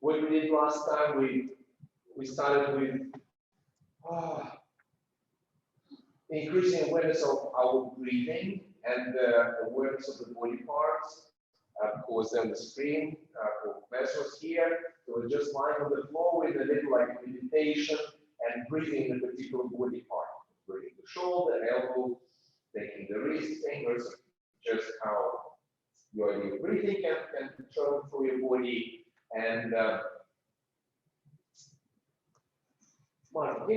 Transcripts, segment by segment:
what we did last time, we started with increasing awareness of our breathing and awareness of the body parts. Of course, on the screen for measures here, so we're just lying on the floor with a little like meditation and breathing a particular body part. Breathing the shoulder, elbow, taking the wrist, fingers, just how your breathing can travel through your body. And Mark, can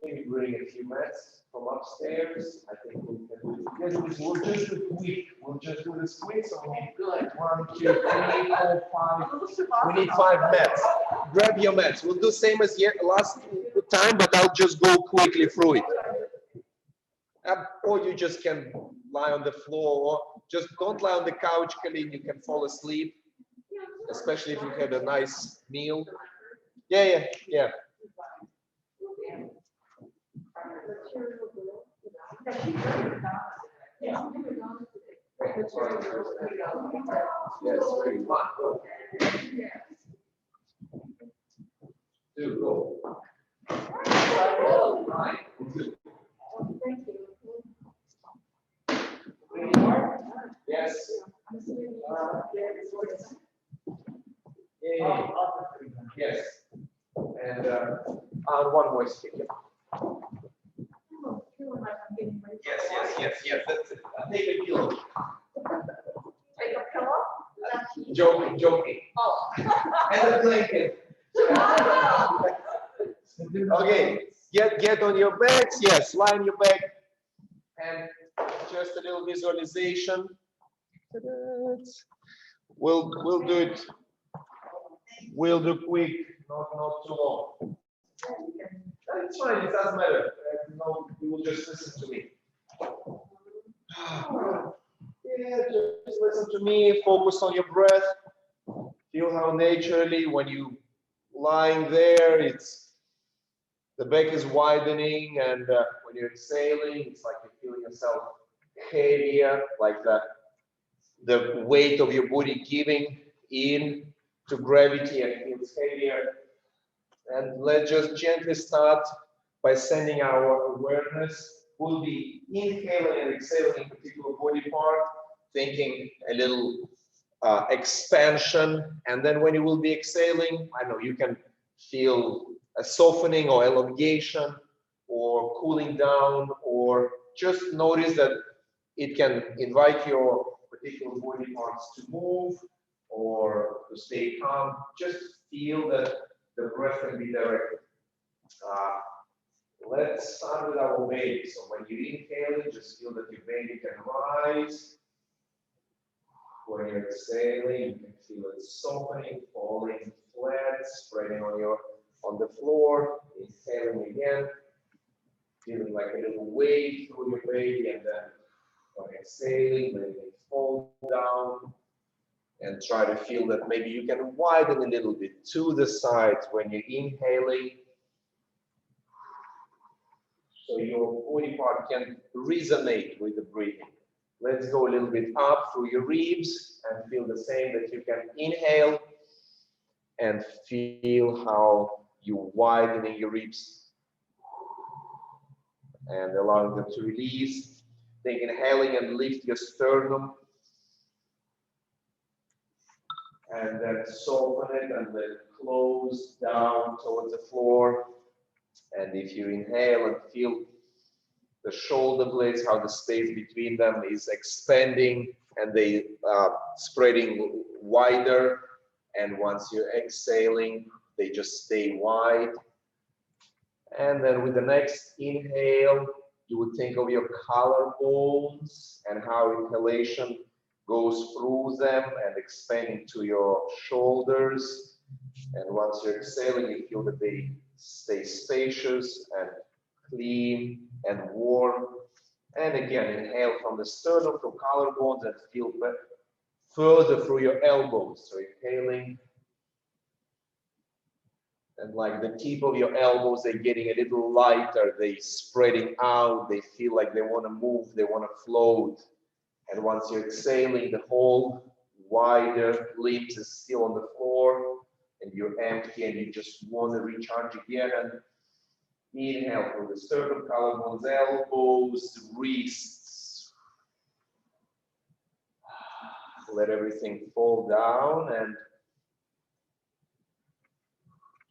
you bring a few mats from upstairs? I think we can do it. We'll just do quick. We'll just do this quick. So we need good. 1, 2, 3, 4, 5. We need 5 mats. Grab your mats. We'll do same as last time, but I'll just go quickly through it. Or you just can lie on the floor, or just don't lie on the couch, Colleen. You can fall asleep, especially if you had a nice meal. Yeah. Yes, very fun. Go. Right. Yes. Yes. And one more stick. Yes. That's it. Take a pillow. Take a pillow? Joking. Oh. And a blanket. Okay. Get on your backs. Yes. Lie on your back. And just a little visualization. We'll do it. We'll do quick, not too long. It's fine, it doesn't matter. No, you will just listen to me. Yeah, just listen to me, focus on your breath. Feel how naturally when you lying there, the back is widening, and when you're exhaling, it's like you're feeling yourself heavier, like the weight of your body giving in to gravity and feels heavier. And let's just gently start by sending our awareness. We'll be inhaling and exhaling a particular body part, thinking a little expansion. And then when you will be exhaling, I know you can feel a softening or elongation or cooling down, or just notice that it can invite your particular body parts to move or to stay calm. Just feel that the breath can be directed. Let's start with our belly. So when you inhale, just feel that your belly can rise. When you're exhaling, you can feel it softening, falling flat, spreading on the floor. Inhaling again, feeling like a little wave through your belly, and then when exhaling, letting it fall down. And try to feel that maybe you can widen a little bit to the sides when you're inhaling. So your body part can resonate with the breathing. Let's go a little bit up through your ribs and feel the same, that you can inhale and feel how you're widening your ribs and allowing them to release. Then inhaling and lift your sternum. And then soften it and then close down towards the floor. And if you inhale and feel the shoulder blades, how the space between them is expanding and they spreading wider. And once you're exhaling, they just stay wide. And then with the next inhale, you would think of your collarbones and how inhalation goes through them and expanding to your shoulders. And once you're exhaling, you feel that they stay spacious and clean and warm. And again, inhale from the sternum, from collarbones, and feel further through your elbows. So inhaling, and like the tip of your elbows, they're getting a little lighter, they spreading out, they feel like they want to move, they want to float. And once you're exhaling, the whole wider limbs is still on the floor, and you're empty and you just want to recharge again. And inhale from the sternum, collarbones, elbows, wrists. Let everything fall down and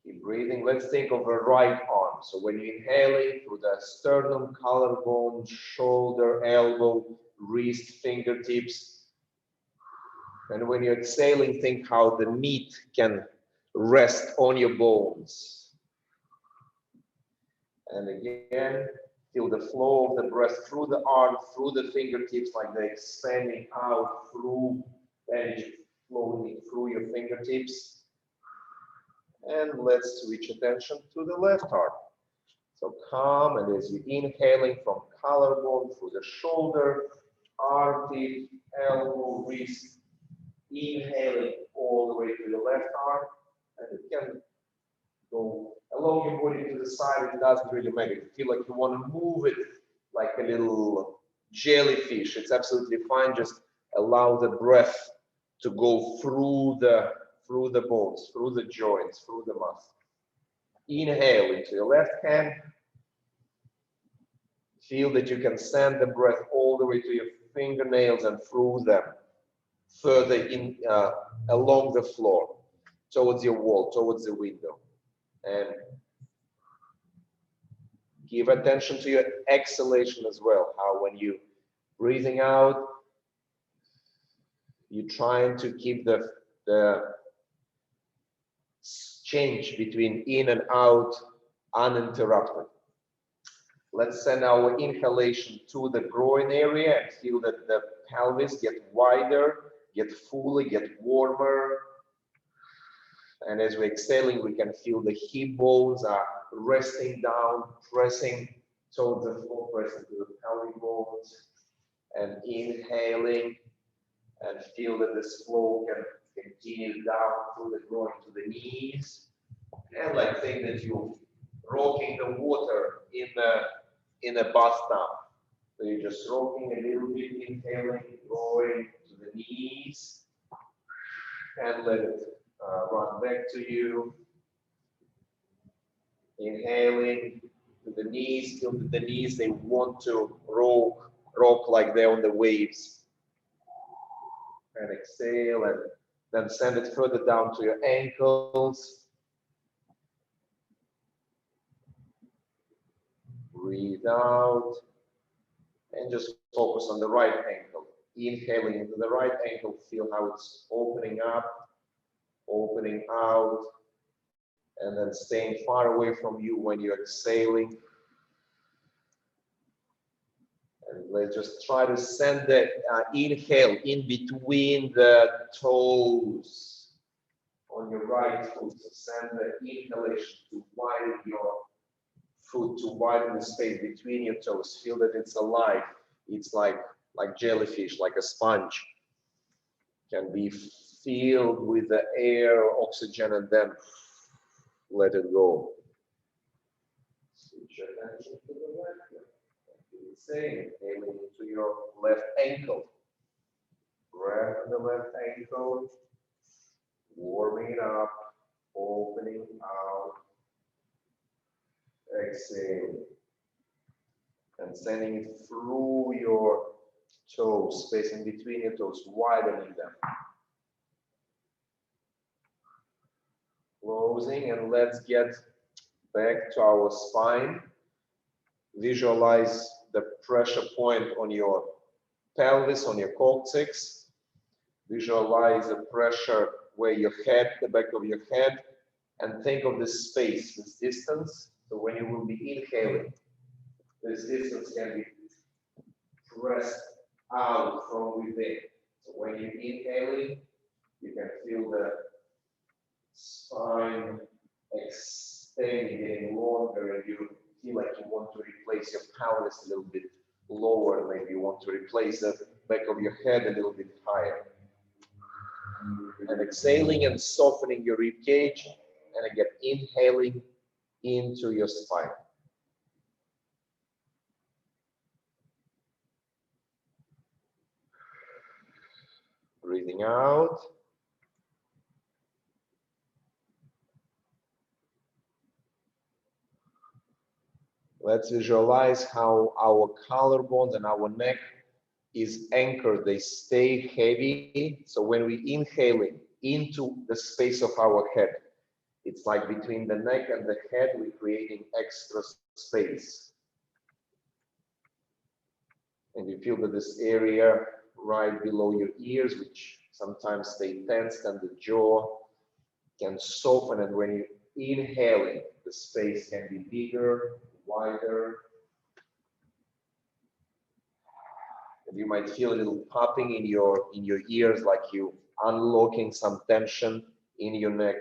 keep breathing. Let's think of a right arm. So when you're inhaling through the sternum, collarbone, shoulder, elbow, wrist, fingertips. And when you're exhaling, think how the meat can rest on your bones. And again, feel the flow of the breath through the arm, through the fingertips, like they're expanding out through energy flowing through your fingertips. And let's switch attention to the left arm. So calm, and as you're inhaling from collarbone through the shoulder, armpit, elbow, wrist, inhaling all the way to the left arm, and it can go along your body to the side. It doesn't really matter. If you feel like you want to move it like a little jellyfish, it's absolutely fine. Just allow the breath to go through the bones, through the joints, through the muscle. Inhale into your left hand. Feel that you can send the breath all the way to your fingernails and through them, further in along the floor, towards your wall, towards the window. And give attention to your exhalation as well, how when you breathing out, you're trying to keep the change between in and out uninterrupted. Let's send our inhalation to the groin area and feel that the pelvis get wider, get fuller, get warmer. And as we're exhaling, we can feel the hip bones are resting down, pressing towards the floor, pressing to the pelvic bones. And inhaling, and feel that this flow can continue down through the groin to the knees. And like think that you're rocking the water in a bathtub. So you're just rocking a little bit, inhaling, going to the knees, and let it run back to you. Inhaling to the knees, feel that the knees, they want to rock like they're on the waves. And exhale, and then send it further down to your ankles. Breathe out, and just focus on the right ankle. Inhaling into the right ankle, feel how it's opening up, opening out, and then staying far away from you when you're exhaling. And let's just try to send the inhale in between the toes on your right foot. So send the inhalation to widen your foot, to widen the space between your toes. Feel that it's alive. It's like jellyfish, like a sponge. Can be filled with the air, oxygen, and then let it go. Switch your attention to the left. Same, inhaling into your left ankle. Breath in the left ankle, warming it up, opening out, exhale, and sending it through your toes, space in between your toes, widening them. Closing, and let's get back to our spine. Visualize the pressure point on your pelvis, on your coccyx. Visualize the pressure where your head, the back of your head, and think of this space, this distance. So when you will be inhaling, this distance can be pressed out from within. So when you're inhaling, you can feel the spine extending, getting longer, and you feel like you want to replace your pelvis a little bit lower. Maybe you want to replace the back of your head a little bit higher. And exhaling and softening your rib cage, and again inhaling into your spine. Breathing out. Let's visualize how our collarbones and our neck is anchored. They stay heavy. So when we inhaling into the space of our head, it's like between the neck and the head, we're creating extra space. And you feel that this area right below your ears, which sometimes stay tense, and the jaw can soften. And when you're inhaling, the space can be bigger, wider. And you might feel a little popping in your ears, like you unlocking some tension in your neck.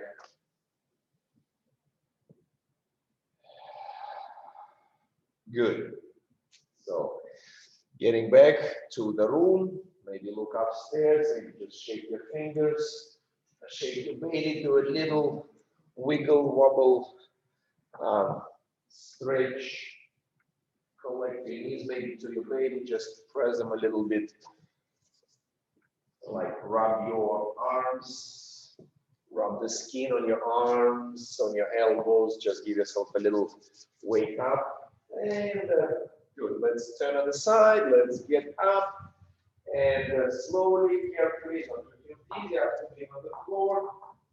Good. So getting back to the room, maybe look upstairs, maybe just shake your fingers, shake your belly, do a little wiggle, wobble, stretch, collect your knees maybe to your belly, just press them a little bit, like rub your arms, rub the skin on your arms, on your elbows, just give yourself a little wake up. And good, let's turn on the side, let's get up, and slowly, carefully, easy after being on the floor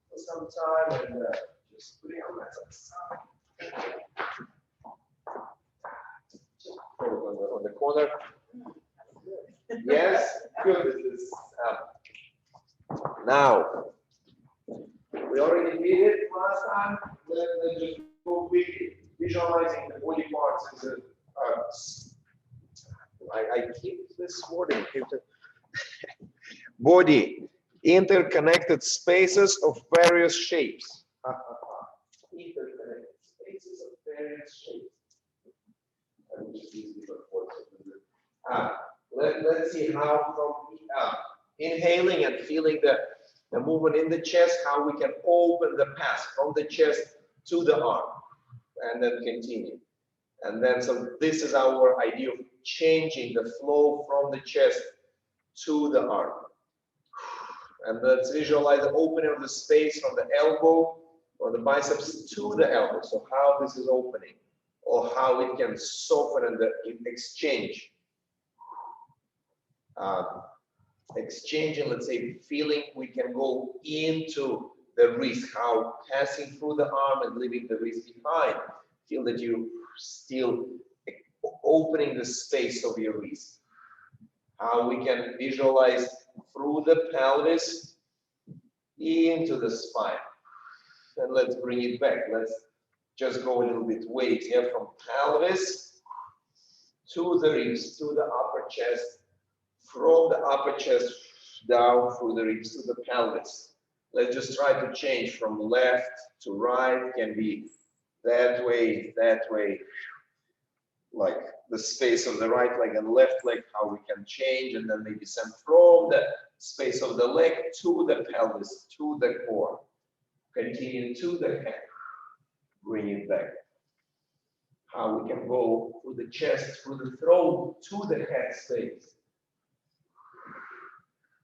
for some time, and just put your hands on the side. On the corner. Yes, good. This is, now, we already did it last time. Let's just go quickly. Visualizing the body parts in the, I keep this wording. Body, interconnected spaces of various shapes. Interconnected spaces of various shapes. Let's see how from inhaling and feeling the movement in the chest, how we can open the path from the chest to the arm, and then continue. And then, so this is our idea of changing the flow from the chest to the arm. And let's visualize the opening of the space from the elbow or the biceps to the elbow. So how this is opening, or how it can soften in the exchange. Exchanging, let's say, feeling we can go into the wrist, how passing through the arm and leaving the wrist behind. Feel that you still opening the space of your wrist. How we can visualize through the pelvis into the spine. And let's bring it back. Let's just go a little bit weight here from pelvis to the ribs, to the upper chest, from the upper chest down through the ribs to the pelvis. Let's just try to change from left to right. Can be that way, like the space of the right leg and left leg, how we can change, and then maybe send from the space of the leg to the pelvis, to the core. Continue to the head. Bring it back. How we can go through the chest, through the throat, to the head space.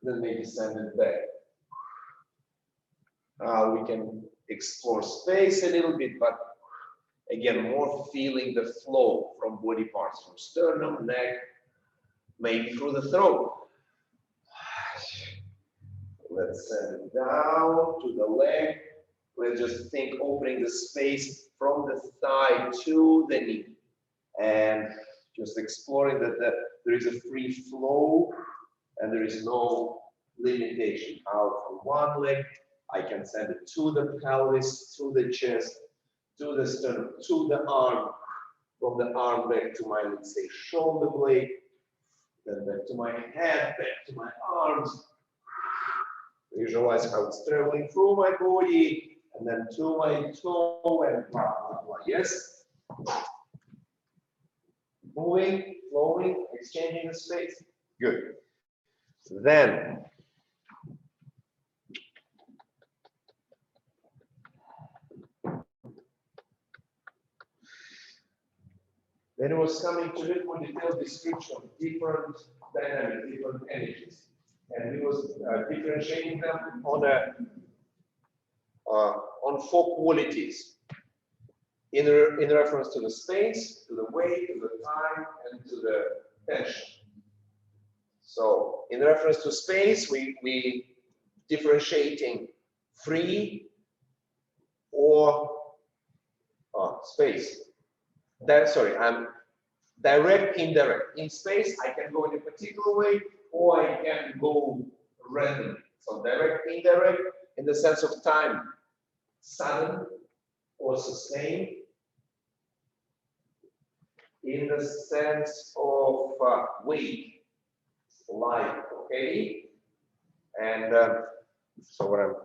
Then maybe send it back. We can explore space a little bit, but again, more feeling the flow from body parts, from sternum, neck, maybe through the throat. Let's send it down to the leg. Let's just think opening the space from the thigh to the knee, and just exploring that there is a free flow and there is no limitation. How from one leg I can send it to the pelvis, to the chest, to the sternum, to the arm, from the arm back to my, let's say, shoulder blade, then back to my head, back to my arms. Visualize how it's traveling through my body, and then to my toe, and blah, blah, blah. Yes? Moving, flowing, exchanging the space. Good. Then, it was coming to a little more detailed description of different dynamics, different energies. And he was differentiating them on 4 qualities. in reference to the space, to the weight, to the time, and to the tension. So in reference to space, we differentiating free or space. Sorry, I'm direct, indirect. In space, I can go in a particular way, or I can go randomly. So direct, indirect, in the sense of time, sudden or sustained. In the sense of weight, light, okay? And so what I'm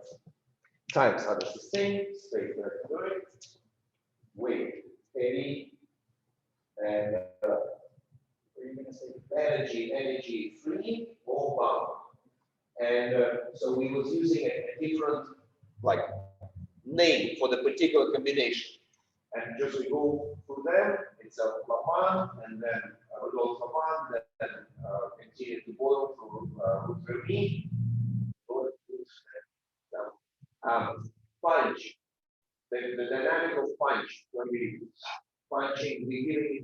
time, sudden, sustained, space, direct, weight, heavy, and what are you going to say? Energy free or bound. And so we was using a different like name for the particular combination. And just we go through them. It's a Lapan, and then Rudolf Lapan, then continue to boil through Remy. Punch. The dynamic of punch, when we punching, we give it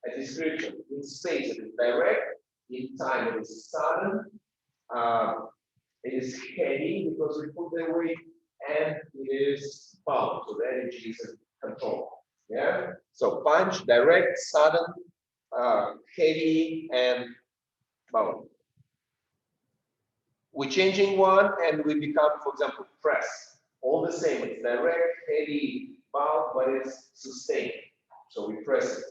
a description. In space, it is direct. In time, it is sudden. It is heavy because we put the weight, and it is bound. So the energy is controlled. Yeah. So punch, direct, sudden, heavy, and bound. We're changing one, and we become, for example, press. All the same. It's direct, heavy, bound, but it's sustained. So we press it.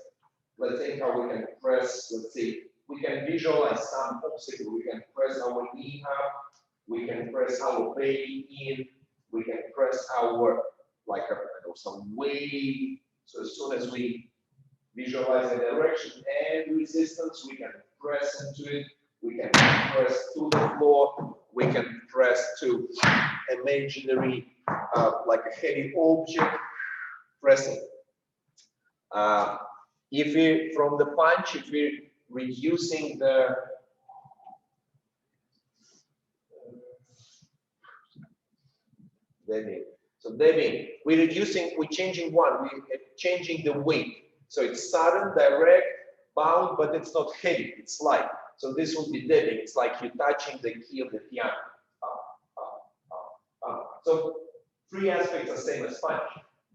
Let's think how we can press. Let's see. We can visualize some obstacle. We can press our knee up. We can press our belly in. We can press our some weight. So as soon as we visualize the direction and resistance, we can press into it. We can press to the floor. We can press to imaginary, like a heavy object, pressing. If we, from the punch, if we're reducing the we're changing one, we're changing the weight. So it's sudden, direct, bound, but it's not heavy, it's light. So this will be deadening. It's like you're touching the key of the piano. So three aspects are same as punch.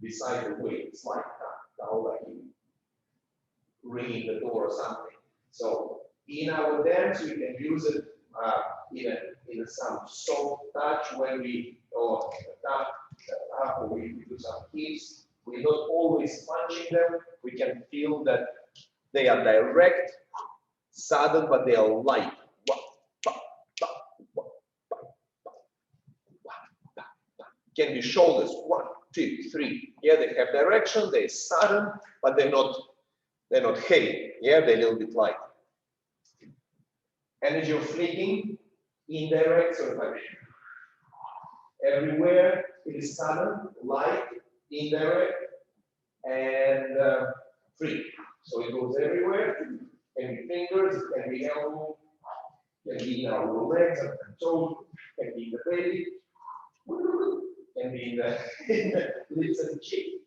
Beside the weight, it's like like you ringing the door or something. So in our dance, we can use it in some soft touch when we tap or we do some hits. We're not always punching them. We can feel that they are direct, sudden, but they are light. Can be shoulders, 1, 2, 3. Yeah, they have direction, they're sudden, but they're not heavy. Yeah, they're a little bit light. Energy of flicking, indirect, so like everywhere it is sudden, light, indirect, and free. So it goes everywhere. Can be fingers, it can be elbow, can be in our legs and toes, can be in the belly, can be in the lips and cheek,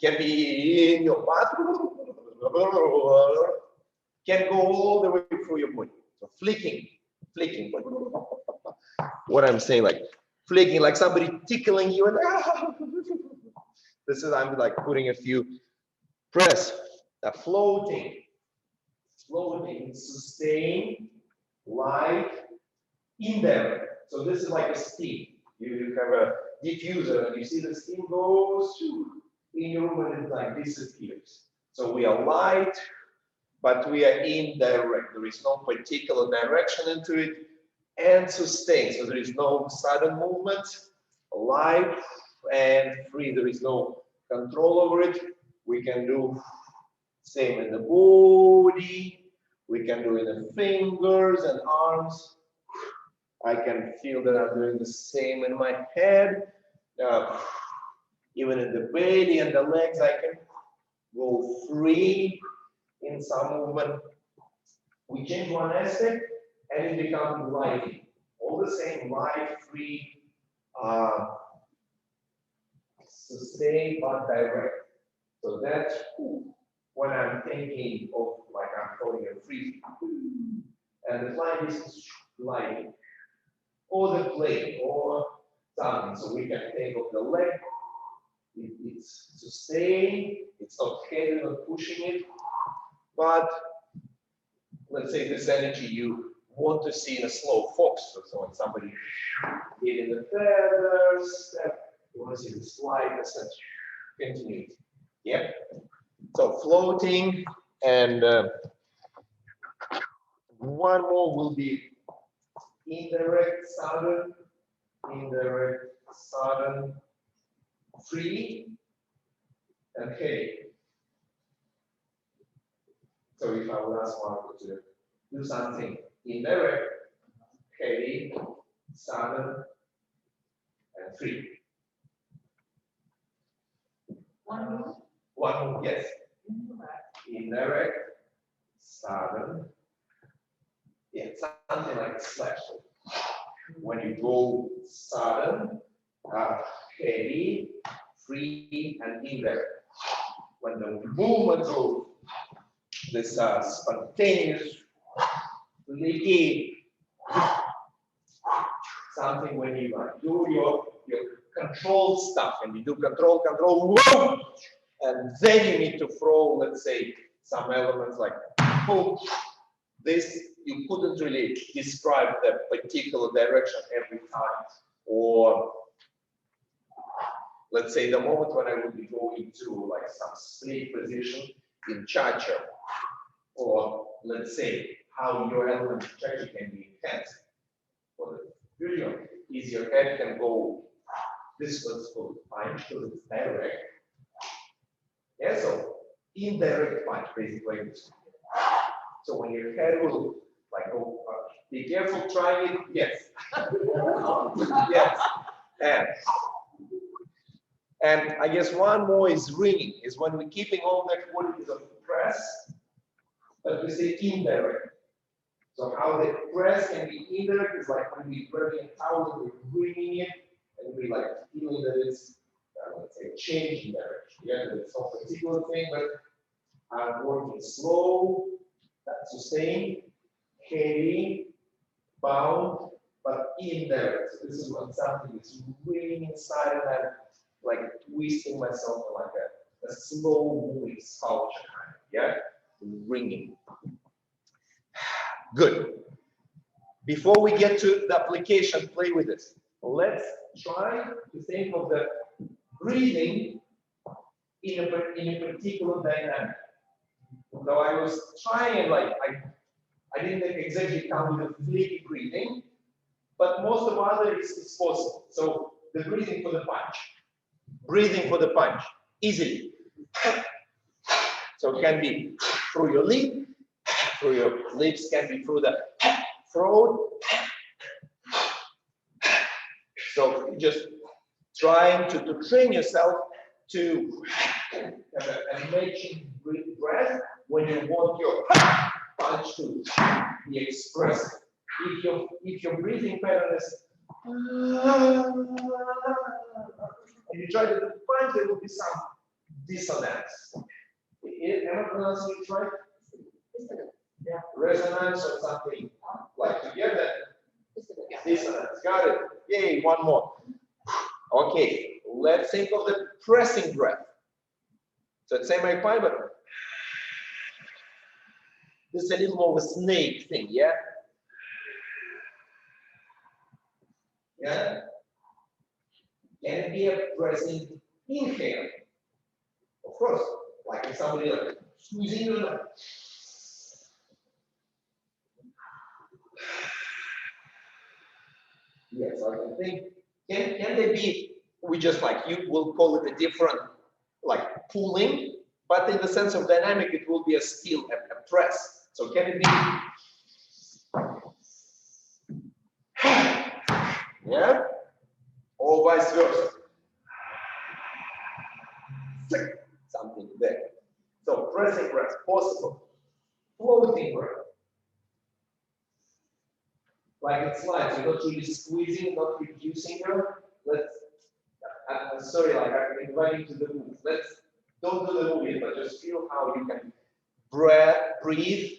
can be in your butt, can go all the way through your body. So flicking. What I'm saying, like flicking, like somebody tickling you, and this is, I'm like putting a few press, floating, sustain, light, indirect. So this is like a steam. You have a diffuser, and you see the steam goes in your room and it like disappears. So we are light, but we are indirect. There is no particular direction into it, and sustain. So there is no sudden movement, light and free. There is no control over it. We can do same in the body. We can do in the fingers and arms. I can feel that I'm doing the same in my head. Even in the belly and the legs, I can go free in some movement. We change one aspect and it becomes light. All the same, light, free, sustain but direct. So that's when I'm thinking of like I'm throwing a free, and the flying is gliding, or the plane, or something. So we can think of the leg. It's sustain. It's not heavy, not pushing it, but let's say this energy you want to see in a slow fox. So when somebody getting the feathers, you want to see the sliders and continuity. Yep. So floating, and one more will be indirect, sudden, free, and heavy. So if I would ask Marco to do something indirect, heavy, sudden, and free. One One, yes. Indirect, sudden, yeah, something like a slash. When you go sudden, heavy, free, and indirect. When the movement goes this spontaneous, leaky, something when you do your control stuff, and you do control, whoa, and then you need to throw, let's say, some elements like, oh, this you couldn't really describe the particular direction every time, or let's say the moment when I would be going to like some split position in cha-cha, or let's say how your element in cha-cha can be enhanced. For the video is your head can go this was called punch because it's direct. Yeah, so indirect punch basically. So when your head will like go, be careful trying it. Yes. Yes. And I guess one more is ringing, is when we're keeping all that qualities of press, but we say indirect. So how the press can be indirect is like when we're grabbing a towel and we're ringing it, and we like feeling that it's, let's say, changing direction. Yeah, that it's not a particular thing, but I'm working slow, sustain, heavy, bound, but indirect. So this is when something is ringing inside and I'm like twisting myself like a slow moving sculpture kind of, yeah? Ringing. Good. Before we get to the application, play with this. Let's try to think of the breathing in a particular dynamic. So I was trying, like, I didn't exactly come with the flicky breathing, but most of other is possible. So the breathing for the punch. Breathing for the punch, easily. So it can be through your lip, through your lips, can be through the throat. So just trying to train yourself to have a matching breath when you want your punch to be expressed. If your breathing pattern is and you try to punch, there will be some dissonance. Am I pronouncing it right? Yeah. Resonance or something like together. Dissonance. Got it. Yay, one more. Okay, let's think of the pressing breath. So it's same like pie, but this is a little more of a snake thing, yeah? Yeah? Can it be a pressing inhale? Of course, like if somebody like squeezing your nose. Yes, I think, can they be, we just like, you will call it a different, like pulling, but in the sense of dynamic, it will be a still, a press. So can it be, yeah, or vice versa? Something there. So pressing breath, possible. Floating breath. Like it slides, you're not really squeezing, not reducing her. Let's I'm sorry, like I'm inviting to the move. Let's don't do the movie, but just feel how you can breathe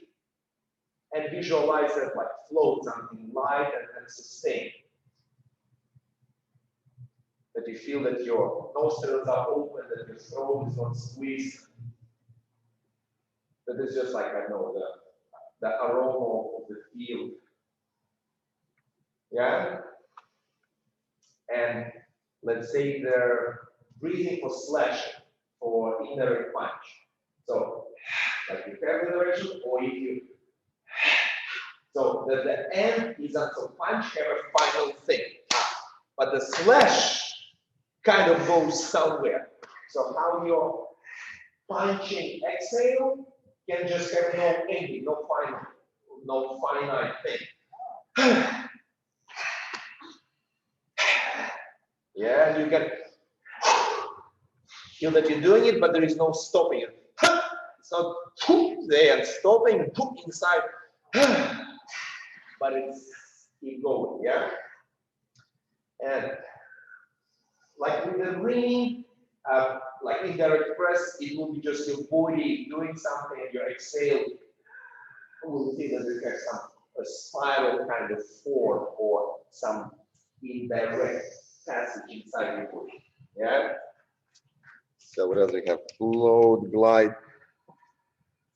and visualize it like float something light and sustain. That you feel that your nostrils are open, that your throat is not squeezed. That is just like, I know, the aroma of the field. Yeah? And let's say they're breathing for slashing, for indirect punch. So, like you have the direction, or if you. So that the end is until punch have a final thing. But the slash kind of goes somewhere. So how you're punching exhale can just have no ending, no finite thing. Yeah, you can feel that you're doing it, but there is no stopping it. It's not there and stopping inside, but it's keep going, yeah? And like with the ring, like indirect press, it will be just your body doing something, and your exhale will see that you have a spiral kind of form or some indirect passage inside your body. Yeah. So what else we have? Float, glide.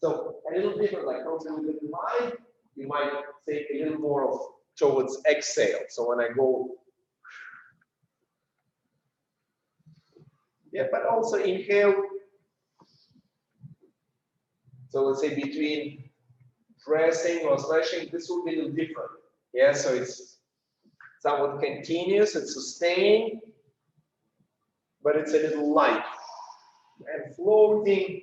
So a little different, like probably with the glide, you might take a little more of towards exhale. So when I go, yeah, but also inhale. So let's say between pressing or slashing, this will be a little different. Yeah, so it's somewhat continuous, it's sustained, but it's a little light. And floating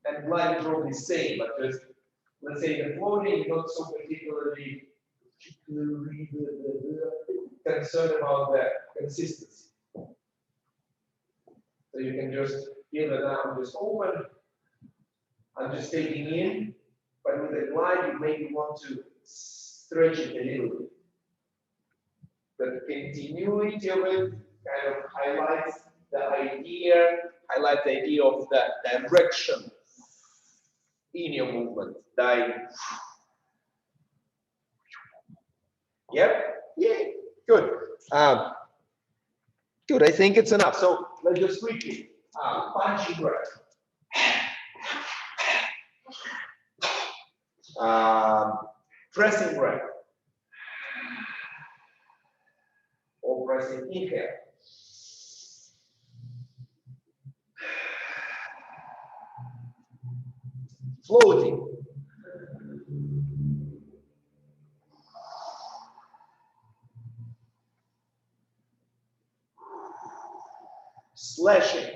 and gliding is probably the same, but just let's say the floating is not so particularly concerned about the consistency. So you can just feel that I'm just open, I'm just taking in, but with the glide, you maybe want to stretch it a little bit. The continuity of it kind of highlights the idea of the direction in your movement. Yep, yeah, good. Good, I think it's enough. So let's just quickly, punching breath. Pressing breath. Or pressing inhale. Floating. Slashing.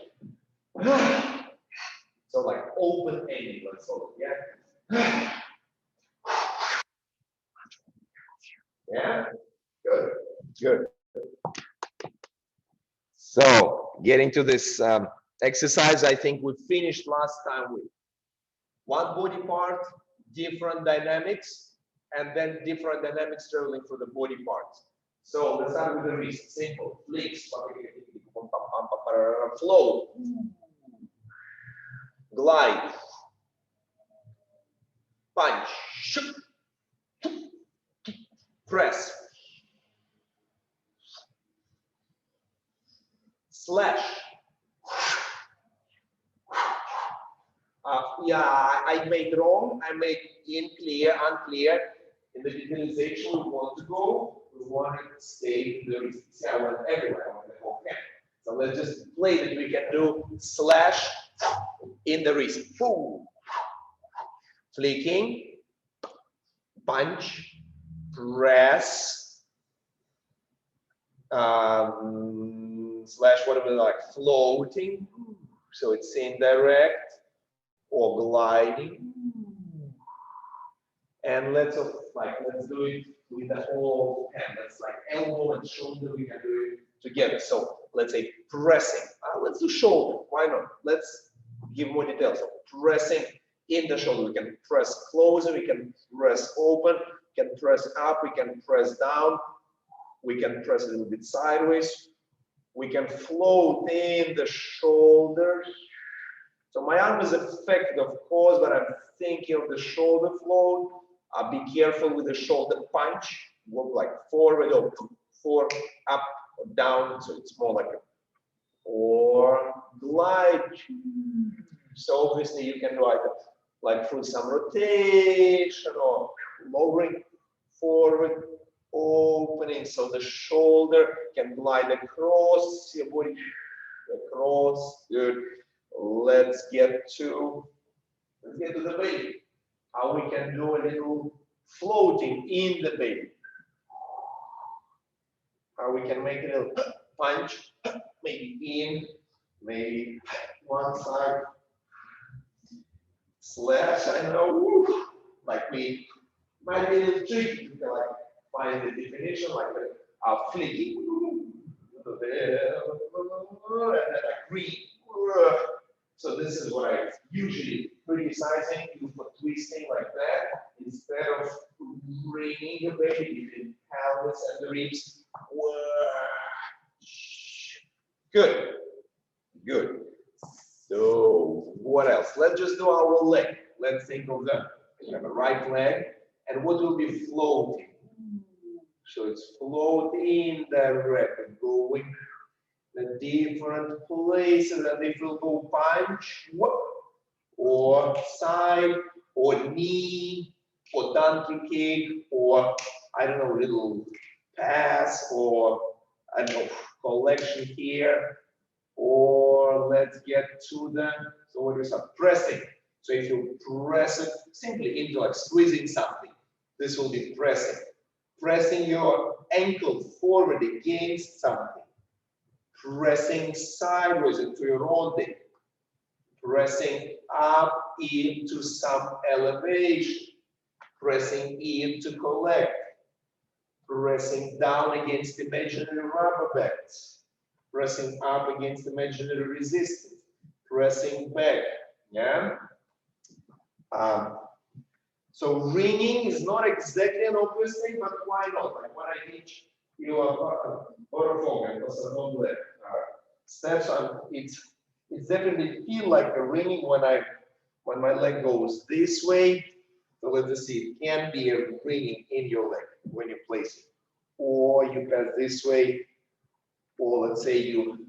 So like open ending, let's call it, yeah? Yeah? Good, good. So getting to this exercise, I think we finished last time with one body part, different dynamics, and then different dynamics traveling through the body parts. So let's start with the wrist. Simple. Flicks. Flow. Glide. Punch. Press. Slash. Yeah, I made wrong. I made unclear. In the visualization, we want to go. We want to stay in the wrist. See, I went everywhere. I went the whole hand. So let's just play that we can do slash in the wrist. Boom. Flicking. Punch. Press. Slash, whatever, like floating. So it's indirect. Or gliding, and let's do it with the whole hand. That's like elbow and shoulder. We can do it together. So let's say pressing. Let's do shoulder. Why not? Let's give more details. So pressing in the shoulder. We can press closer. We can press open. We can press up. We can press down. We can press a little bit sideways. We can float in the shoulders. So my arm is affected, of course, but I'm thinking of the shoulder float. Be careful with the shoulder punch. Work like forward or forward, up or down. So it's more like a or glide. So obviously you can do either like through some rotation or lowering forward, opening, so the shoulder can glide across your body, across. Good. Let's get to the belly. How we can do a little floating in the belly. How we can make a little punch, maybe in, maybe one side. Slash, I know, like we might be a little tricky. You can like find the definition, like a flicking, and then a green. So this is what I usually criticizing you for twisting like that instead of bringing the belly between pelvis and the ribs. Good, good. So what else? Let's just do our leg. Let's think of the right leg and what will be floating. So it's floating directly, going the different places, and if will go punch, or side, or knee, or donkey kick, or I don't know, little pass, or I don't know, collection here. Or let's get to the, so what is that? Pressing. So if you press it simply into like squeezing something, this will be pressing. Pressing your ankle forward against something. Pressing sideways into your body. Pressing up into some elevation. Pressing in to collect. Pressing down against imaginary rubber bands. Pressing up against imaginary resistance, pressing back, yeah? So ringing is not exactly an obvious thing, but why not? Like when I teach you a Voronovich steps, it's definitely feel like a ringing when my leg goes this way. So let's see, it can be a ringing in your leg when you place it, or you pass this way. Or let's say you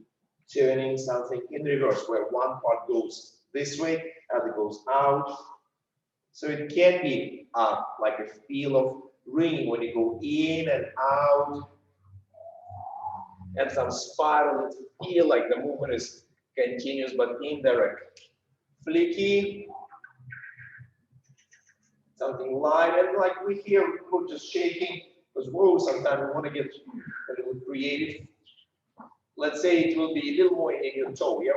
turning something in reverse where one part goes this way, other goes out. So it can be like a feel of ringing when you go in and out, and some spiral. It feel like the movement is continuous but indirect. Flicky, something light, and like we hear people just shaking because whoa, sometimes we want to get a little creative. Let's say it will be a little more in your toe, yeah?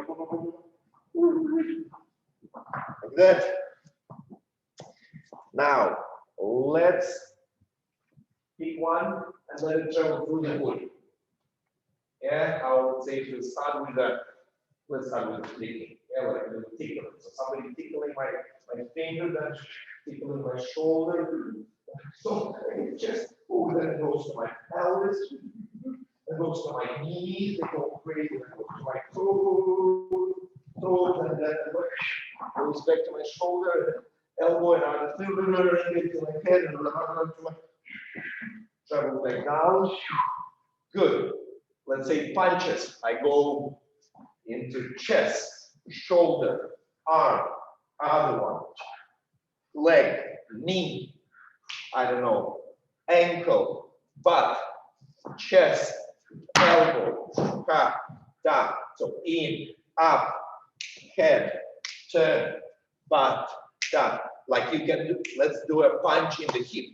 Like that. Now, let's pick one and let it travel through the body. Yeah, I would say to start with the, let's start with the flicking. Yeah, like a little tickling. So somebody tickling my finger, then tickling my shoulder. So just, oh, then it goes to my pelvis. It goes to my knees, they go crazy, it goes to my toes, and then it goes back to my shoulder, elbow, and on the to my head, and travel back down. Good. Let's say punches. I go into chest, shoulder, arm, other one, leg, knee, I don't know, ankle, butt, chest, elbow, down, so in, up, head, turn, butt, down. Like you can do, let's do a punch in the hip.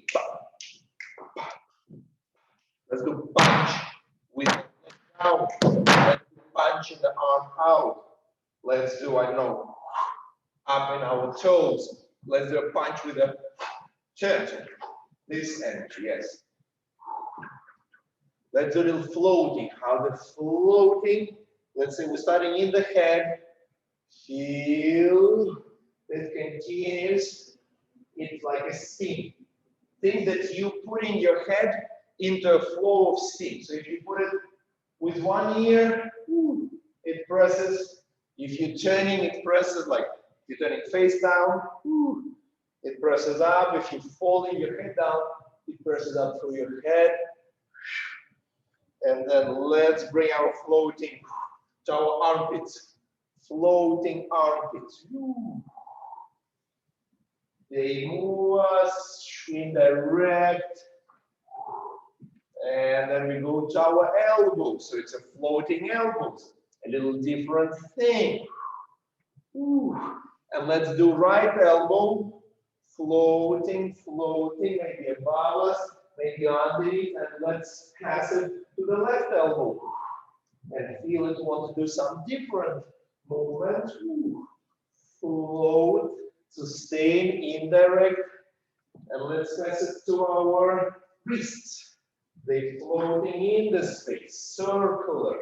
Let's do punch with down. Let's do punch in the arm out. Let's do, I don't know, up in our toes. Let's do a punch with a turn. This energy, yes. Let's do a little floating. How the floating, let's say we're starting in the head, feel, it continues, it's like a steam. Think that you put in your head into a flow of steam. So if you put it With one ear, it presses. If you're turning, it presses like if you're turning face down, it presses up. If you're folding your head down, it presses up through your head. And then let's bring our floating to our armpits. Floating armpits. They move us indirect. And then we go to our elbows. So it's a floating elbows. A little different thing. And let's do right elbow. Floating, floating, maybe above us, maybe underneath. And let's pass it to the left elbow. And feel it, want to do some different movement. Float, sustain, indirect. And let's pass it to our wrists. They floating in the space, circular.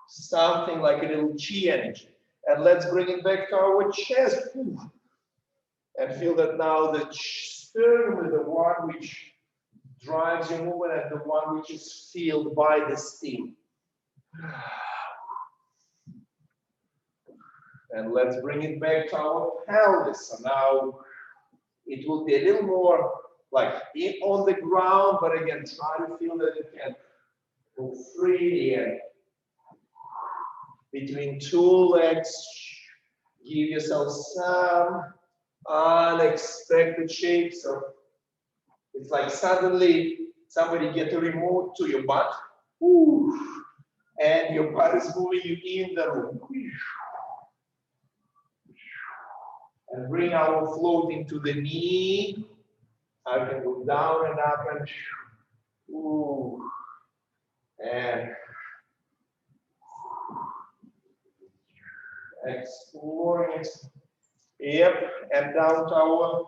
Something like a little chi energy. And let's bring it back to our chest. And feel that now the sternum is the one which drives your movement and the one which is filled by the steam. And let's bring it back to our pelvis. So now it will be a little more like on the ground, but again, try to feel that you can move freely and between two legs, give yourself some unexpected shape. So it's like suddenly somebody get a remote to your butt, and your butt is moving you in the room. And bring our floating to the knee. I can go down and up and exploring. Yep, and down to our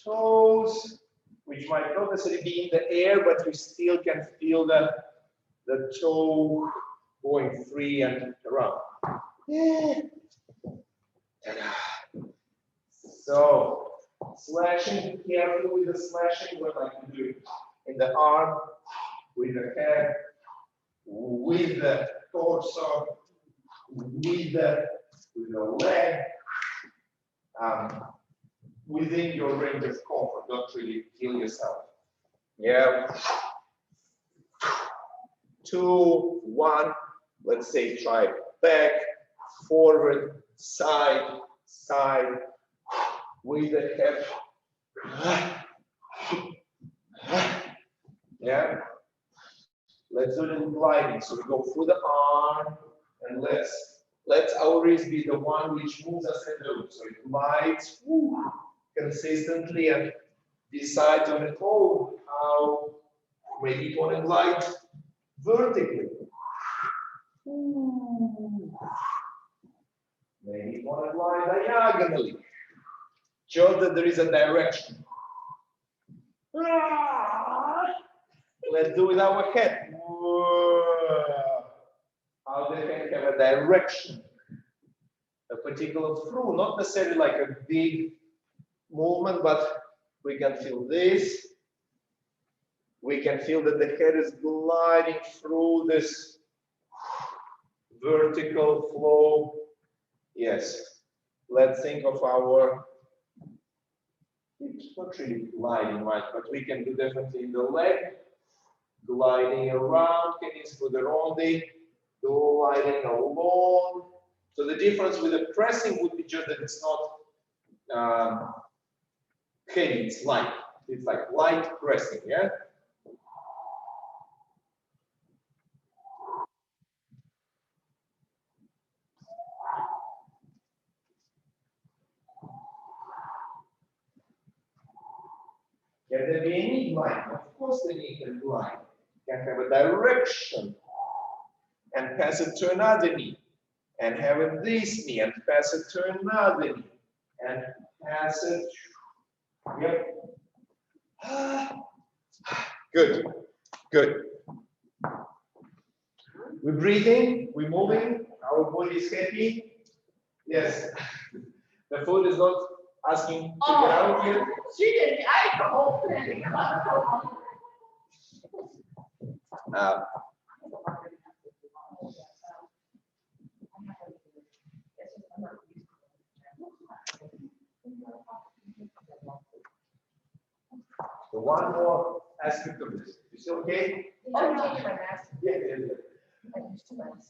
toes, which might not necessarily be in the air, but you still can feel the toe going free and around. So, slashing, careful with the slashing, we like to do it in the arm, with the head, with the torso, with the leg, within your range of comfort. Don't really kill yourself. Yeah. 2, 1. Let's say try back, forward, side, side. With the head. Yeah. Let's do a little gliding. So we go through the arm and let's our wrist be the one which moves us in the room. So it glides consistently and decides on its own how maybe you want to glide vertically. Maybe you want to glide diagonally. Show that there is a direction. Let's do it with our head. How the head have a direction, a particular through, not necessarily like a big movement, but we can feel this. We can feel that the head is gliding through this vertical flow. Yes. Let's think of our, it's not really gliding, right? But we can do definitely in the leg, gliding around, getting through the rondi, gliding along. So the difference with the pressing would be just that it's not heavy, it's light. It's like light pressing, yeah? Can there be any glide? Of course the knee can glide. Can have a direction and pass it to another knee. And have it this knee and pass it to another knee. And pass it. Yep. Good. Good. We're breathing, we're moving, our body is happy. Yes. The food is not asking to get out yet. She did the alcohol. So one more aspect of this. You see, okay? Yeah.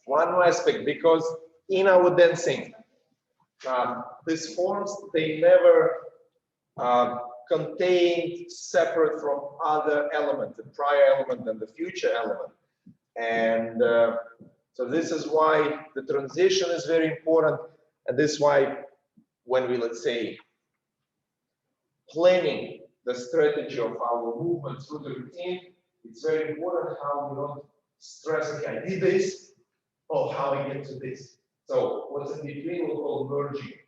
One more aspect, because in our dancing, these forms, they never contained separate from other elements, the prior element and the future element. And so this is why the transition is very important. And this is why when we, let's say, planning the strategy of our movement through the routine, it's very important how we don't stress, okay, I did this, or how I get to this. So what's in between we'll call merging.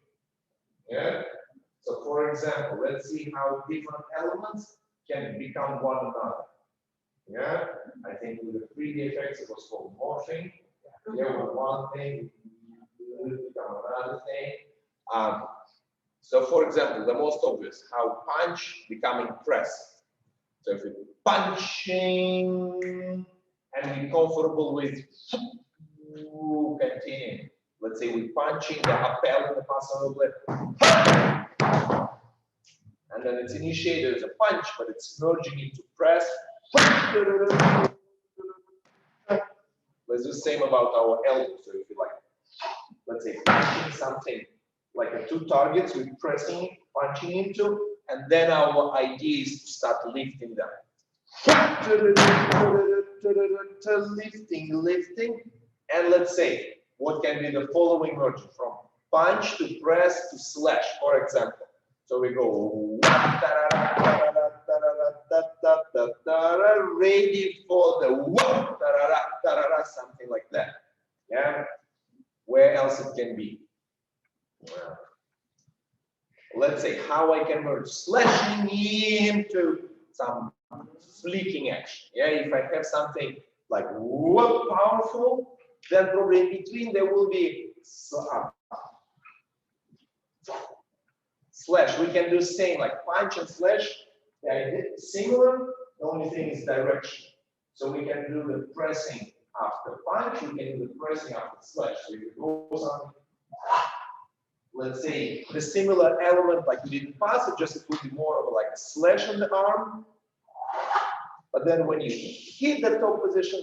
Yeah. So for example, let's see how different elements can become one another. Yeah. I think with the 3D effects it was called morphing. Yeah, with one thing become another thing. So for example, the most obvious, how punch becoming press. So if we're punching and we're comfortable with continue. Let's say we're punching the appel in the passo doble. And then it's initiated as a punch, but it's merging into press. Let's do the same about our elbow. So if you like, let's say punching something like a two targets, we're pressing, punching into, and then our idea is to start lifting them. Lifting, and let's say, what can be the following merging from punch to press to slash, for example. So we go ready for the something like that. Yeah. Where else it can be? Well, let's say how I can merge slashing into some flicking action. Yeah, if I have something like powerful, then probably in between there will be slash. We can do same like punch and slash. Yeah, similar. The only thing is direction. So we can do the pressing after punch. We can do the pressing after slash. So if you go something, let's say the similar element like we didn't pass it, just it would be more of like a slash on the arm. But then when you hit the top position,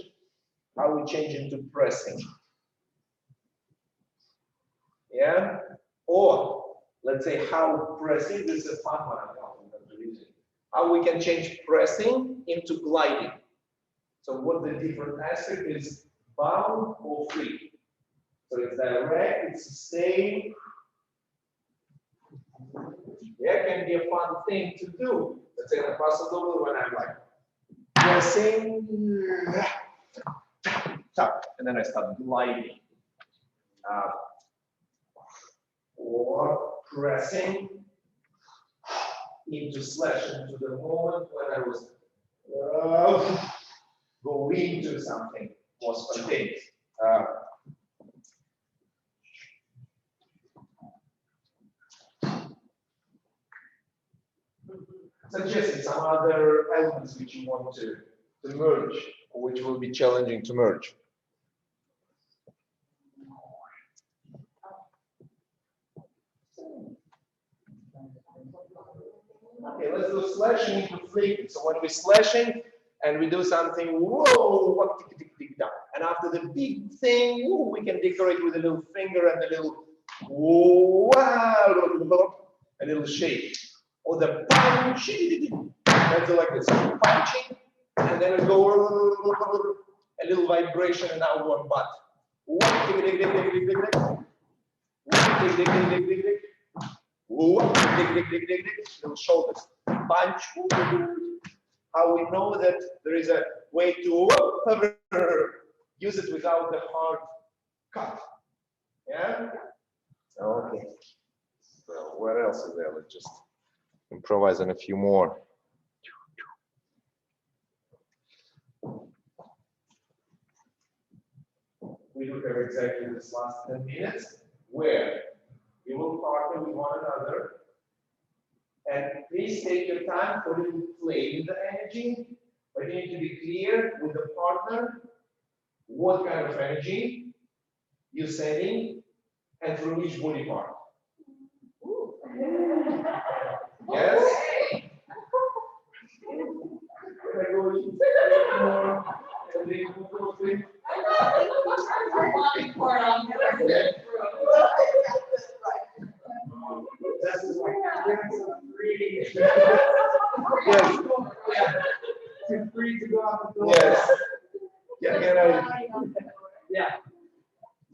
how we change into pressing. Yeah? Or let's say how pressing, this is a fun one, how we can change pressing into gliding. So what the different aspect is, bound or free. So it's direct, it's sustained. Yeah, can be a fun thing to do. Let's say the passo doble when I'm like pressing, and then I start gliding. Or pressing into slash into the moment when I was going to something more spontaneous. Suggesting some other elements which you want to merge, or which will be challenging to merge. Okay, let's do slashing into flicking. So when we're slashing and we do something, whoa, what tick, tick, tick, down. And after the big thing, whoa, we can decorate with a little finger and a little, wow, a little shake. Or the punch, let's do like this, punching, and then we go a little vibration in our one butt. Little shoulders. Punch. How we know that there is a way to use it without the hard cut. Yeah? Okay. So what else is there? Let's just improvise on a few more. We look at exactly this last 10 minutes where we will partner with one another. And please take your time for a little play with the energy, But you need to be clear with the partner what kind of energy you're sending and through which body part. Yes? Yes. Feel free to go out the door. Yes. Yeah.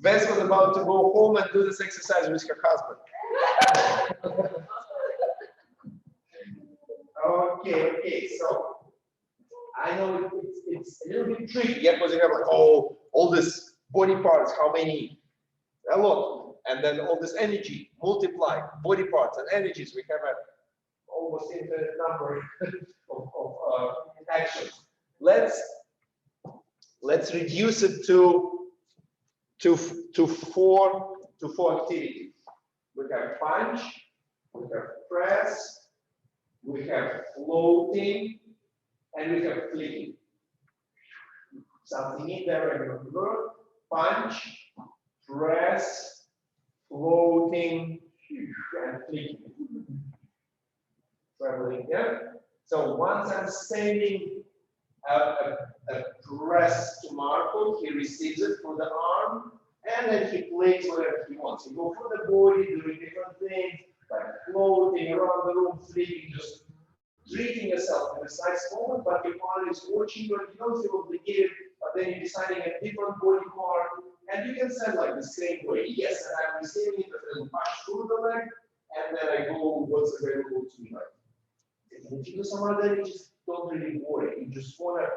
Vess was about to go home and do this exercise with her husband. Okay, so I know it's a little bit tricky, yeah, because you have like, oh, all this body parts, how many? A lot. And then all this energy, multiply body parts and energies. We have a almost infinite number of actions. Let's reduce it to four activities. We have punch, we have press, we have floating, and we have flicking. Something in there, remember? Punch, press, floating, and flicking. Traveling there. So once I'm sending a press to Marco, he receives it from the arm, and then he plays whatever he wants. He goes for the body, doing different things, like floating around the room, flicking, just treating yourself in a nice moment, but your partner is watching you and you don't feel obligated, but then you're deciding a different body part, and you can send like the same way. Yes, and I'm receiving it, a little punch through the leg, and then I go what's available to me. If you do some other, you just don't really worry. You just want to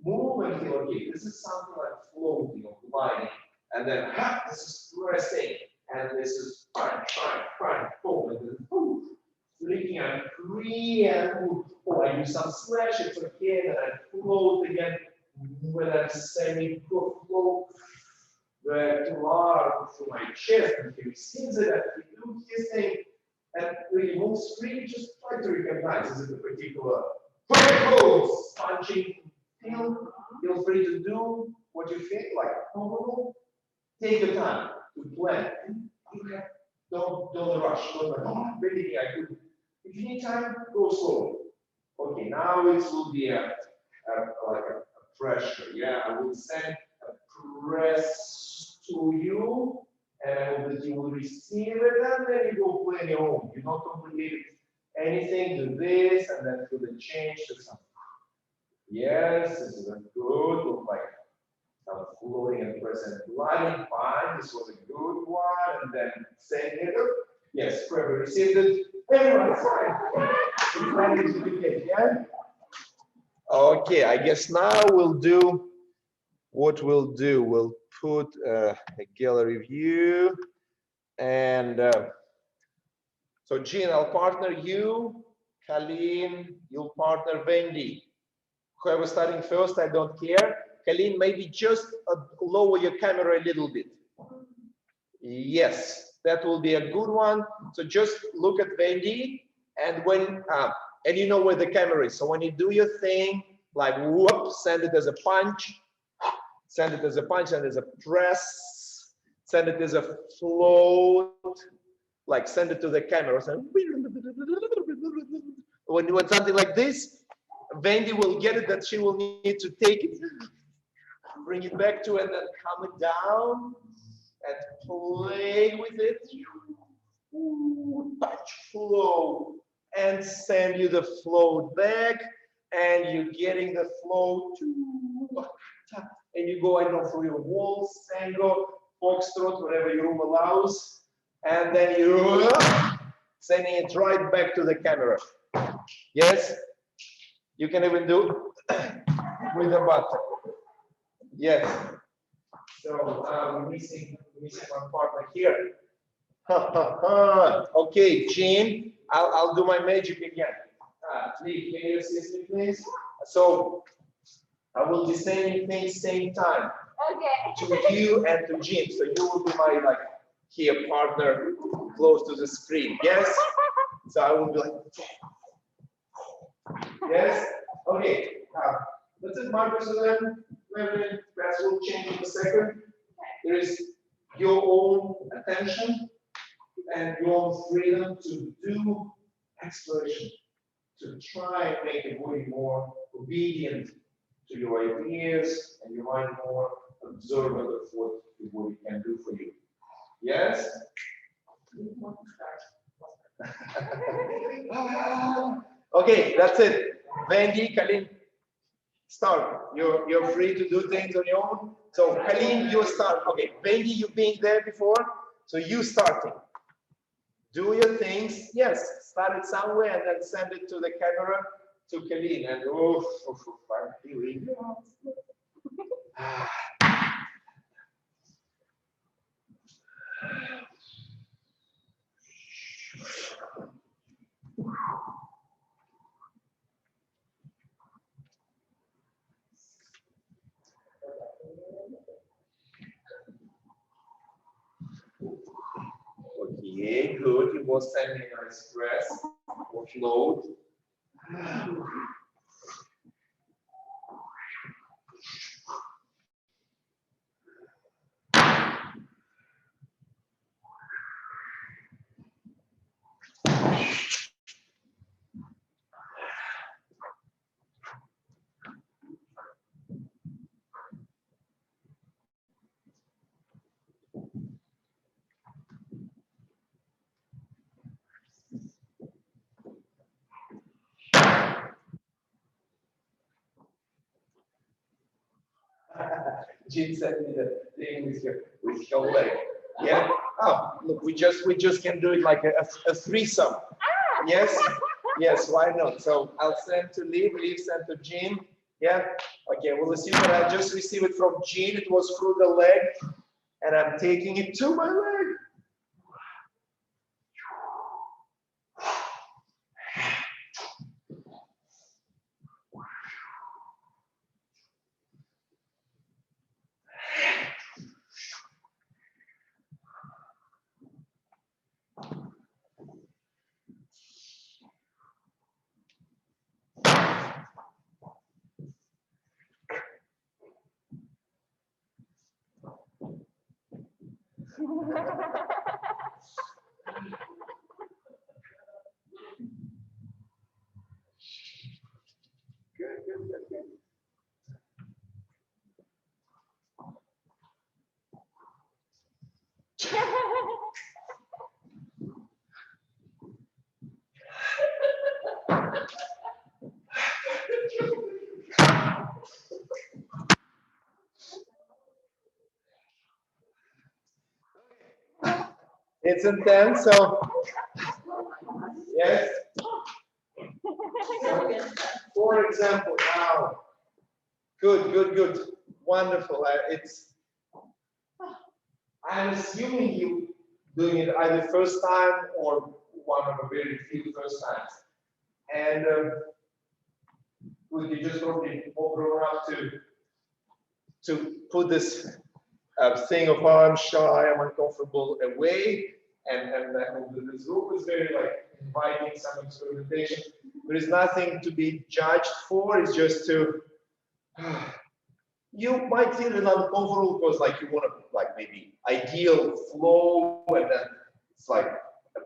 move and feel, okay, this is something like floating or gliding, and then this is pressing, and this is punch, boom, and then boom. Flicking and free and oh, I do some slash, it's okay, and then I float again when I'm sending float the arm through my chest, and he receives it, and he do his thing, and when he moves free, just try to recognize is it a particular punching feel free to do what you feel like comfortable. Take your time to plan. Don't rush, don't really I could. If you need time, go slowly. Okay, now it will be like a pressure. Yeah, I will send a press to you, and I hope that you will receive it, and then you go play on your own. You don't complicate anything. Do this, and then do the change to something. Yes, this is a good. Look like floating and pressing gliding. Fine, this was a good one, and then send it. Yes, whoever received it. Everyone's fine. Yeah? Okay, I guess now we'll do what we'll do. We'll put a gallery view, and so Jean, I'll partner you. Colleen, you'll partner Wendy. Whoever's starting first, I don't care. Colleen, maybe just lower your camera a little bit. Yes, that will be a good one. So just look at Wendy, and when and you know where the camera is. So when you do your thing, like whoop, send it as a punch, send it as a punch, and as a press, send it as a float, like send it to the camera. So when something like this, Wendy will get it that she will need to take it, bring it back to, and then calm it down and play with it. Touch, flow, and send you the float back, and you're getting the flow and you go, I know, through your waltz, tango, foxtrot, whatever your room allows, and then you sending it right back to the camera. Yes, you can even do with the button. Yes. So we're missing one partner here. Okay, Jean, I'll do my magic again. Lee, can you assist me, please? So I will be saying things same time. Okay. To you and to Jean. So you will be my here partner close to the screen. Yes. So I will be like. Yes. Okay. That's it, Marcus, and then that will change in a second. There is your own attention and your own freedom to do exploration, to try and make your body more obedient to your ideas and your mind more observant of what your body can do for you. Yes? Okay, that's it. Wendy, Kalin, start. You're free to do things on your own. So Kalin, you start. Okay, Wendy, you being there before, so you starting. Do your things. Yes, start it somewhere and then send it to the camera to Kalin. And I'm feeling. Okay, good. You will send me a stress or float. Jim sent me the thing with your leg. Yeah. Oh, look, we just can do it like a threesome. Yes. Yes. Why not? So I'll send to Lee. Lee sent to Jim. Yeah. Okay. We'll receive it. I just received it from Jean. It was through the leg, and I'm taking it to my leg. Good. It's intense, so yes. So, for example, wow, good, wonderful. I'm assuming you doing it either first time or one of the very few first times, and you just probably more grown up to put this thing of I'm shy, I'm uncomfortable away, and this group is very like inviting some experimentation. There is nothing to be judged for. It's just to you might feel uncomfortable because like you want to like maybe ideal flow, and then it's like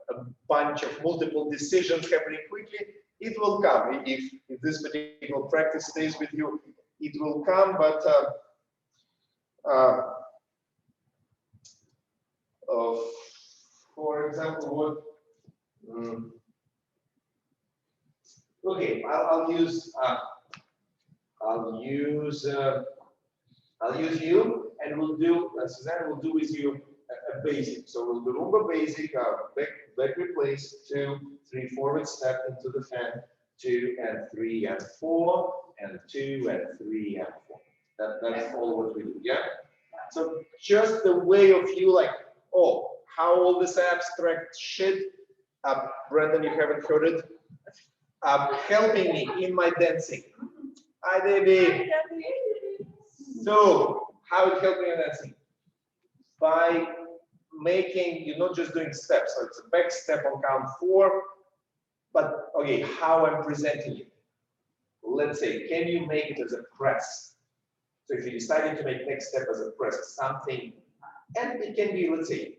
a bunch of multiple decisions happening quickly. It will come if this particular practice stays with you. It will come, but for example, what? Okay, I'll use you, and we'll do Suzanne will do with you a basic. So we'll do Rumba basic, back replace, 2, 3, forward step into the fan, 2 and 3 and 4, and 2 and 3 and 4. That's all what we do. Yeah. So just the way of you like, oh, how all this abstract shit, Brandon, you haven't heard it, helping me in my dancing. Hi, baby. So, how it helped me in dancing? By making, you're not just doing steps, so it's a back step on count 4, but okay, how I'm presenting it. let's say, can you make it as a press? So if you decided to make next step as a press, something, and it can be, let's say,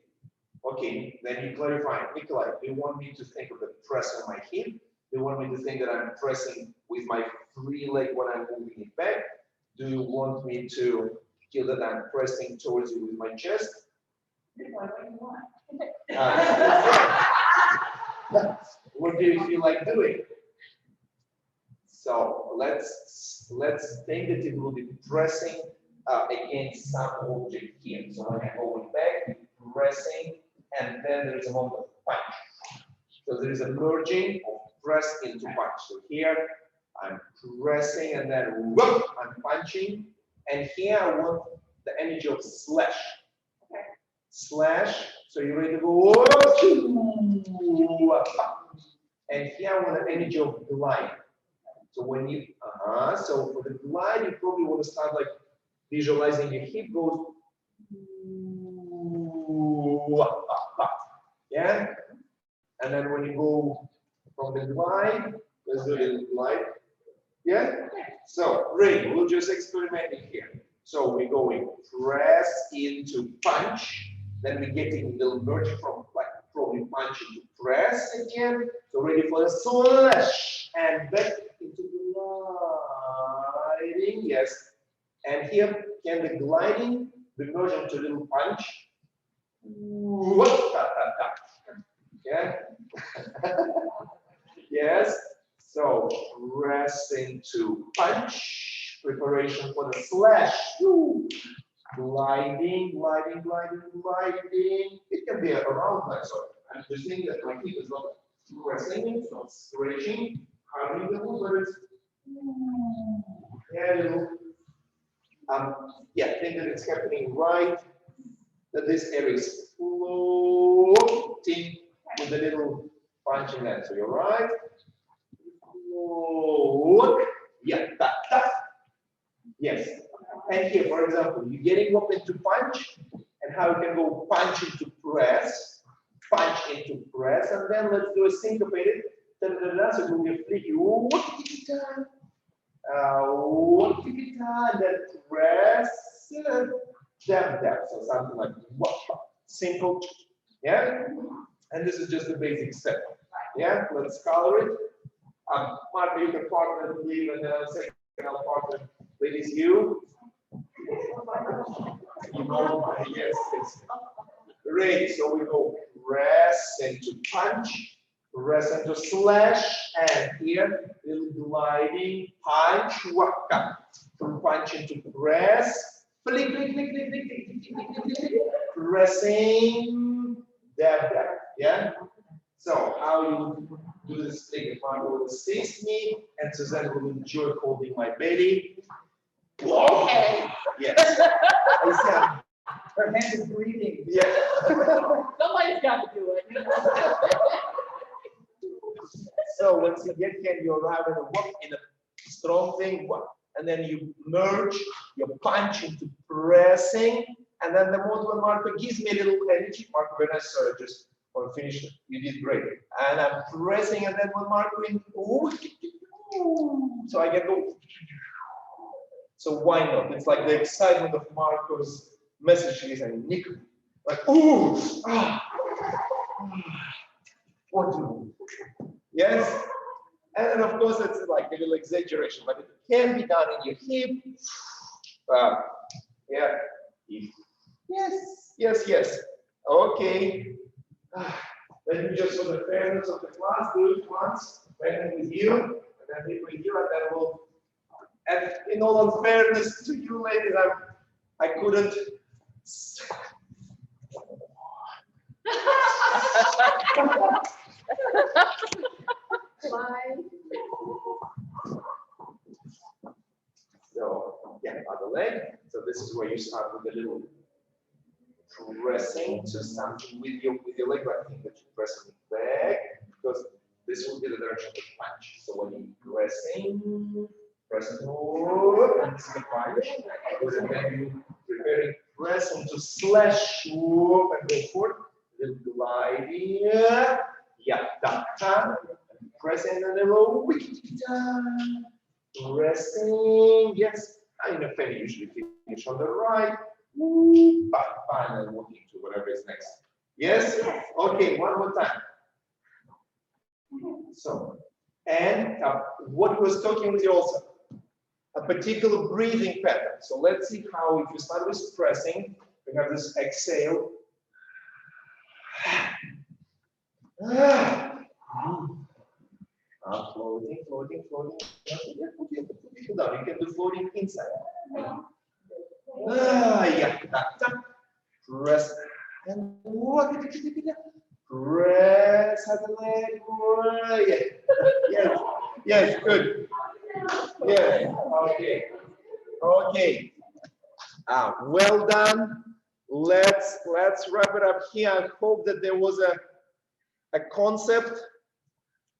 okay, then you clarify, Nikolay, do you want me to think of the press on my hip? Do you want me to think that I'm pressing with my free leg when I'm moving it back? Do you want me to feel that I'm pressing towards you with my chest? What do you feel like doing? So let's think that it will be pressing against some object here. So when I go back, pressing, and then there is a moment of punch. So there is a merging of press into punch. So here I'm pressing, and then whoop, I'm punching, and here I want the energy of slash. Okay. Slash. So you're ready to go. And here I want the energy of glide. So when you, so for the glide, you probably want to start like visualizing your hip goes, yeah? And then when you go from the glide, let's do the glide, yeah? So, ready, we'll just experiment it here. So we're going press into punch, then we're getting a little merge from like probably punch into press again. So ready for the slash and back into gliding, yes. And here, can the gliding be merged into a little punch? Yeah. Yes. So press into punch, preparation for the slash. Gliding, gliding, gliding, gliding. It can be around like so. I'm just thinking that my hip is not pressing, it's not stretching, hardening the movement. Yeah, yeah, think that it's happening right. That this area is floating with a little punch in that. So you're right. Float. Yeah, that. Yes. And here, for example, you're getting up into punch, and how you can go punch into press, and then let's do a syncopated. So it will be a flicky. And then press, jab. So something like simple, yeah. And this is just the basic step, yeah. Let's color it. Martha, you can partner, leave, and then second I'll partner. Ladies, you know, yes. Ready. So we go press into punch, press into slash, and here little gliding punch, waka. From punch into press, flick, pressing, dab, yeah. So how you do this thing? Marco will assist me, and Suzanne will enjoy holding my belly. Whoa. Yes. Her hand is breathing. Yeah. Somebody's got to do it. So once you get here, you arrive at a whoop in a strong thing, whoop, and then you merge your punch into pressing, and then the moment when Marco gives me a little energy, Marco, very nice, sorry, just want to finish it. You did great. And I'm pressing, and then when Marco in, so I can go. So why not? It's like the excitement of Marco's message is and Nick, like, ooh, what do? Yes? And then of course it's like a little exaggeration, but it can be done in your hip. Yeah. Yes. Okay. Let me just, for the fairness of the class, do it once, then with you, and then hit with you, and then we'll. And in all unfairness to you ladies, I couldn't. So yeah, other leg. So this is where you start with a little pressing to something with your leg, but I think that you press on it back because this will be the direction of the punch. So when you're pressing forward, and this is the punch. And then you preparing press into slash whoop and go forward. Little gliding. Yeah, pressing and then roll. Resting, yes. In a fan, usually finish on the right. But finally moving to whatever is next. Yes? Okay, one more time. So, and what was talking with you also, a particular breathing pattern. So let's see how, if you start with pressing, we have this exhale. Floating, floating, floating. Yeah, put it down. You can do floating inside. Yeah, press and walk. Press at the leg. Yeah. Yes, yes, good. Yes, okay. Okay. Well done. Let's wrap it up here. I hope that there was a concept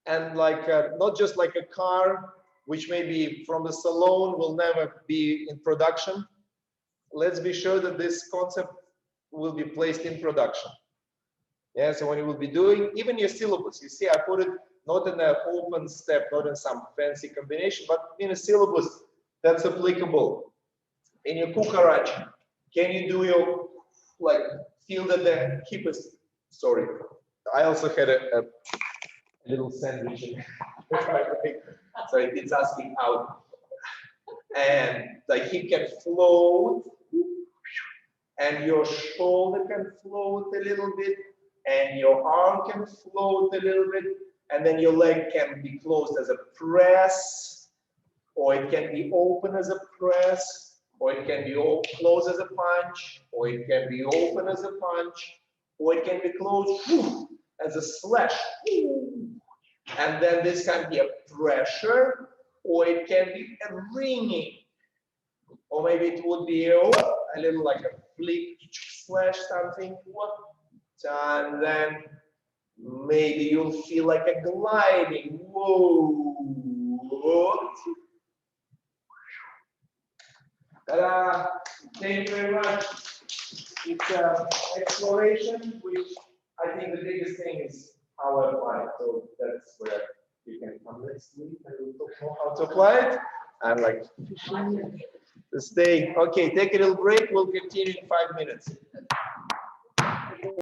and like not just like a car, which maybe from the salon will never be in production. Let's be sure that this concept will be placed in production. Yeah, so when you will be doing even your syllabus, you see, I put it not in an open step, not in some fancy combination, but in a syllabus that's applicable. In your kukaraj, can you do your, like, feel that the hip is, sorry, I also had a little sandwich in so it's asking out. And the hip can float, and your shoulder can float a little bit, and your arm can float a little bit, and then your leg can be closed as a press, or it can be open as a press, or it can be closed as a punch, or it can be open as a punch, or it can be closed as a slash. And then this can be a pressure, or it can be a ringing, or maybe it would be a little like a flick slash something, and then maybe you'll feel like a gliding. Whoa. Ta-da. Thank you very much. It's exploration, which I think the biggest thing is how I apply it. So that's where you can come next week and we'll talk more how to apply it. I'm like fishing the stay. Okay, take a little break. We'll continue in 5 minutes.